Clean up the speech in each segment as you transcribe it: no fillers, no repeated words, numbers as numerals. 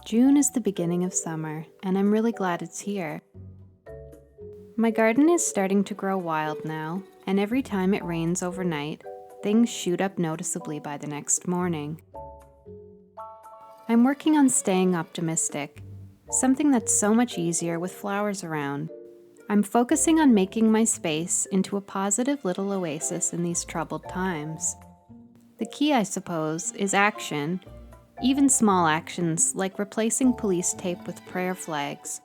June is the beginning of summer, and I'm really glad it's here. My garden is starting to grow wild now, and every time it rains overnight, things shoot up noticeably by the next morning. I'm working on staying optimistic, something that's so much easier with flowers around. I'm focusing on making my space into a positive little oasis in these troubled times. The key, I suppose, is action. Even small actions like replacing police tape with prayer flags.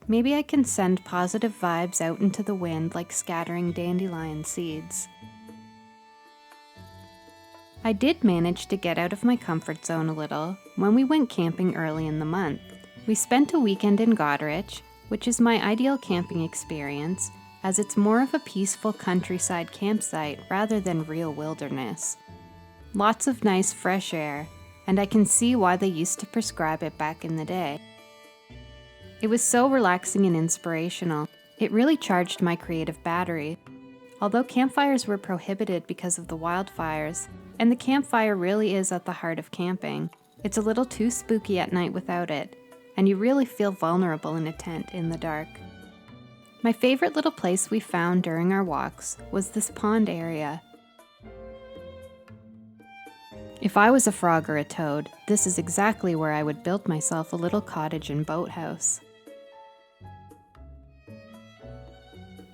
Maybe I can send positive vibes out into the wind like scattering dandelion seeds. I did manage to get out of my comfort zone a little when we went camping early in the month. We spent a weekend in Goderich, which is my ideal camping experience, as it's more of a peaceful countryside campsite rather than real wilderness. Lots of nice fresh air, and I can see why they used to prescribe it back in the day. It was so relaxing and inspirational. It really charged my creative battery. Although campfires were prohibited because of the wildfires, and the campfire really is at the heart of camping, it's a little too spooky at night without it, and you really feel vulnerable in a tent in the dark. My favorite little place we found during our walks was this pond area. If I was a frog or a toad, this is exactly where I would build myself a little cottage and boathouse.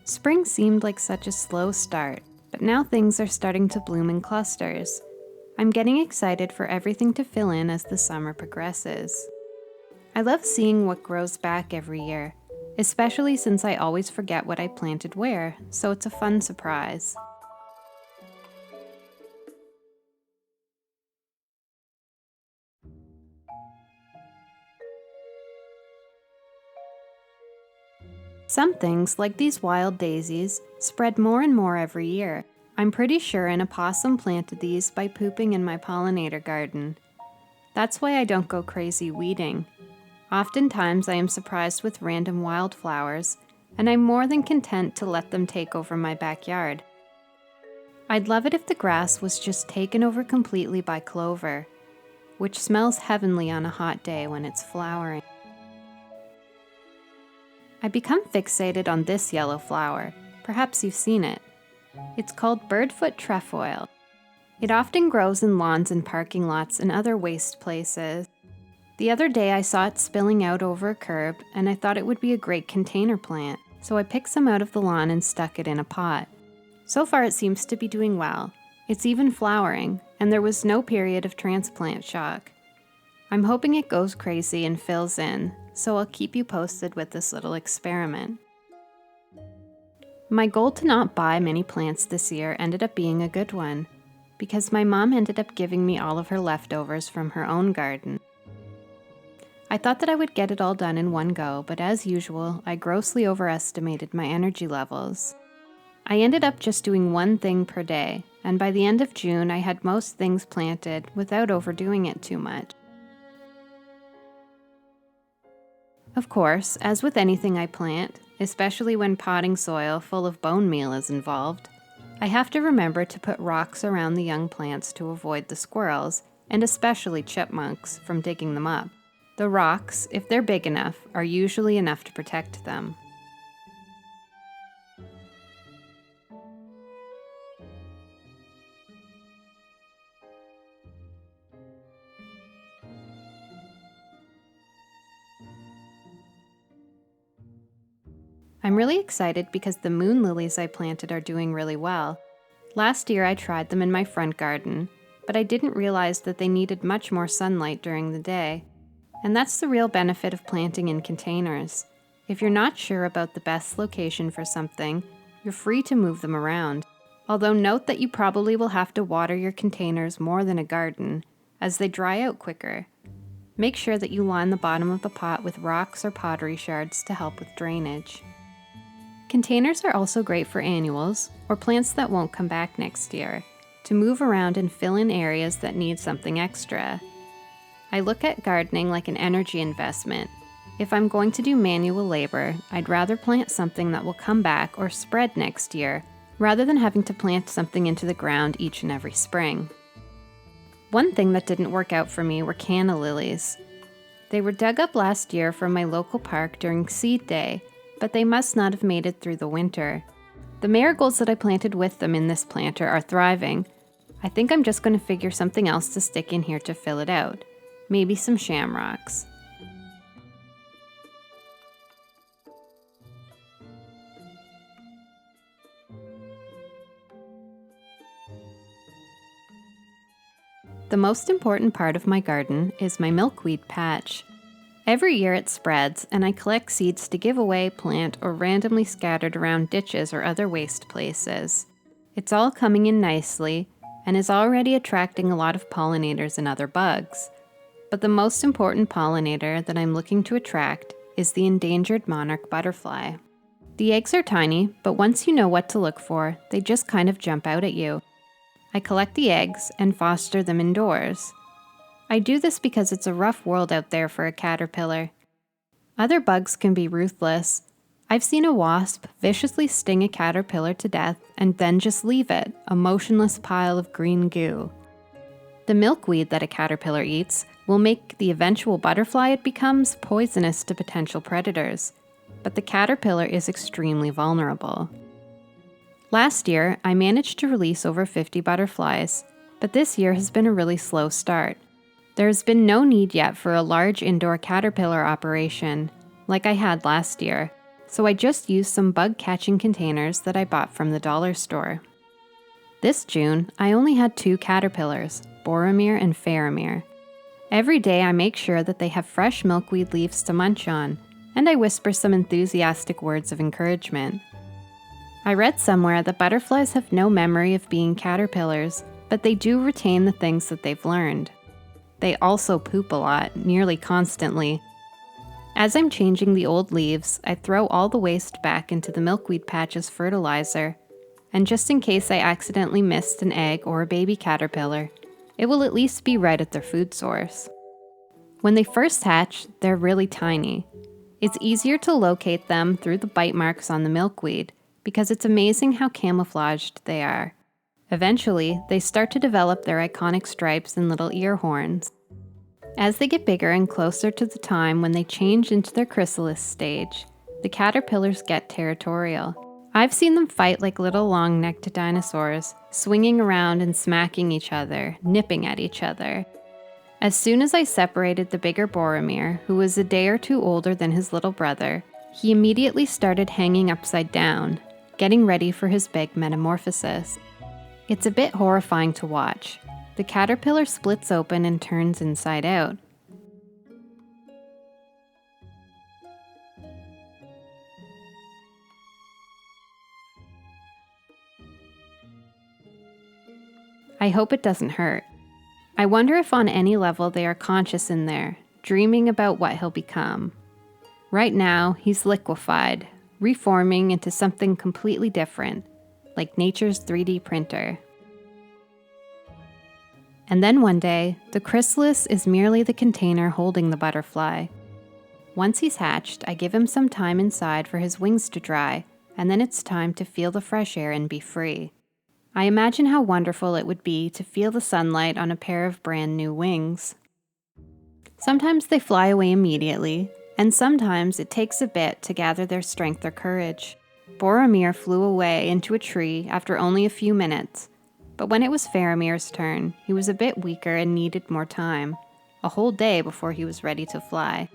Spring seemed like such a slow start, but now things are starting to bloom in clusters. I'm getting excited for everything to fill in as the summer progresses. I love seeing what grows back every year, especially since I always forget what I planted where, so it's a fun surprise. Some things, like these wild daisies, spread more and more every year. I'm pretty sure an opossum planted these by pooping in my pollinator garden. That's why I don't go crazy weeding. Oftentimes I am surprised with random wildflowers, and I'm more than content to let them take over my backyard. I'd love it if the grass was just taken over completely by clover, which smells heavenly on a hot day when it's flowering. I become fixated on this yellow flower. Perhaps you've seen it. It's called birdfoot trefoil. It often grows in lawns and parking lots and other waste places. The other day I saw it spilling out over a curb, and I thought it would be a great container plant, so I picked some out of the lawn and stuck it in a pot. So far it seems to be doing well. It's even flowering, and there was no period of transplant shock. I'm hoping it goes crazy and fills in, so I'll keep you posted with this little experiment. My goal to not buy many plants this year ended up being a good one, because my mom ended up giving me all of her leftovers from her own garden. I thought that I would get it all done in one go, but as usual, I grossly overestimated my energy levels. I ended up just doing one thing per day, and by the end of June I had most things planted without overdoing it too much. Of course, as with anything I plant, especially when potting soil full of bone meal is involved, I have to remember to put rocks around the young plants to avoid the squirrels, and especially chipmunks, from digging them up. The rocks, if they're big enough, are usually enough to protect them. I'm really excited because the moon lilies I planted are doing really well. Last year I tried them in my front garden, but I didn't realize that they needed much more sunlight during the day. And that's the real benefit of planting in containers. If you're not sure about the best location for something, you're free to move them around. Although note that you probably will have to water your containers more than a garden, as they dry out quicker. Make sure that you line the bottom of the pot with rocks or pottery shards to help with drainage. Containers are also great for annuals, or plants that won't come back next year, to move around and fill in areas that need something extra. I look at gardening like an energy investment. If I'm going to do manual labor, I'd rather plant something that will come back or spread next year, rather than having to plant something into the ground each and every spring. One thing that didn't work out for me were canna lilies. They were dug up last year from my local park during seed day, but they must not have made it through the winter. The marigolds that I planted with them in this planter are thriving. I think I'm just going to figure something else to stick in here to fill it out. Maybe some shamrocks. The most important part of my garden is my milkweed patch. Every year it spreads, and I collect seeds to give away, plant, or randomly scattered around ditches or other waste places. It's all coming in nicely, and is already attracting a lot of pollinators and other bugs. But the most important pollinator that I'm looking to attract is the endangered monarch butterfly. The eggs are tiny, but once you know what to look for, they just kind of jump out at you. I collect the eggs and foster them indoors. I do this because it's a rough world out there for a caterpillar. Other bugs can be ruthless. I've seen a wasp viciously sting a caterpillar to death and then just leave it, a motionless pile of green goo. The milkweed that a caterpillar eats will make the eventual butterfly it becomes poisonous to potential predators, but the caterpillar is extremely vulnerable. Last year, I managed to release over 50 butterflies, but this year has been a really slow start. There has been no need yet for a large indoor caterpillar operation, like I had last year, so I just used some bug-catching containers that I bought from the dollar store. This June, I only had 2 caterpillars, Boromir and Faramir. Every day I make sure that they have fresh milkweed leaves to munch on, and I whisper some enthusiastic words of encouragement. I read somewhere that butterflies have no memory of being caterpillars, but they do retain the things that they've learned. They also poop a lot, nearly constantly. As I'm changing the old leaves, I throw all the waste back into the milkweed patch as fertilizer, and just in case I accidentally missed an egg or a baby caterpillar, it will at least be right at their food source. When they first hatch, they're really tiny. It's easier to locate them through the bite marks on the milkweed, because it's amazing how camouflaged they are. Eventually, they start to develop their iconic stripes and little ear horns. As they get bigger and closer to the time when they change into their chrysalis stage, the caterpillars get territorial. I've seen them fight like little long-necked dinosaurs, swinging around and smacking each other, nipping at each other. As soon as I separated the bigger Boromir, who was a day or two older than his little brother, he immediately started hanging upside down, getting ready for his big metamorphosis. It's a bit horrifying to watch. The caterpillar splits open and turns inside out. I hope it doesn't hurt. I wonder if on any level they are conscious in there, dreaming about what he'll become. Right now, he's liquefied, reforming into something completely different, like nature's 3D printer. And then one day, the chrysalis is merely the container holding the butterfly. Once he's hatched, I give him some time inside for his wings to dry, and then it's time to feel the fresh air and be free. I imagine how wonderful it would be to feel the sunlight on a pair of brand new wings. Sometimes they fly away immediately, and sometimes it takes a bit to gather their strength or courage. Boromir flew away into a tree after only a few minutes, but when it was Faramir's turn, he was a bit weaker and needed more time, a whole day before he was ready to fly.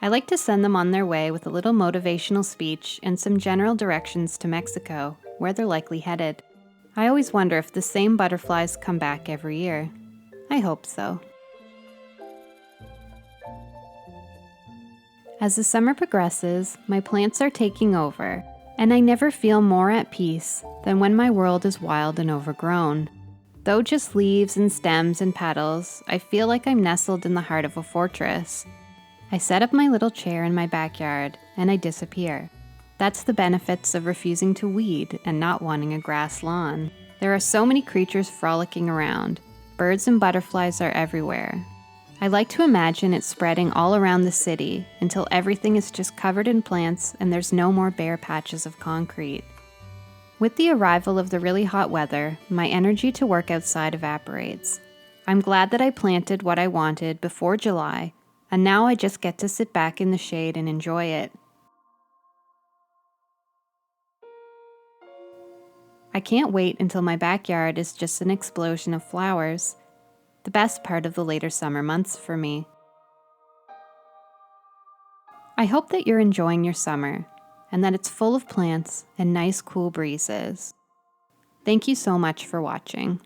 I like to send them on their way with a little motivational speech and some general directions to Mexico, where they're likely headed. I always wonder if the same butterflies come back every year. I hope so. As the summer progresses, my plants are taking over, and I never feel more at peace than when my world is wild and overgrown. Though just leaves and stems and petals, I feel like I'm nestled in the heart of a fortress. I set up my little chair in my backyard, and I disappear. That's the benefits of refusing to weed and not wanting a grass lawn. There are so many creatures frolicking around. Birds and butterflies are everywhere. I like to imagine it spreading all around the city until everything is just covered in plants and there's no more bare patches of concrete. With the arrival of the really hot weather, my energy to work outside evaporates. I'm glad that I planted what I wanted before July, and now I just get to sit back in the shade and enjoy it. I can't wait until my backyard is just an explosion of flowers, the best part of the later summer months for me. I hope that you're enjoying your summer and that it's full of plants and nice cool breezes. Thank you so much for watching.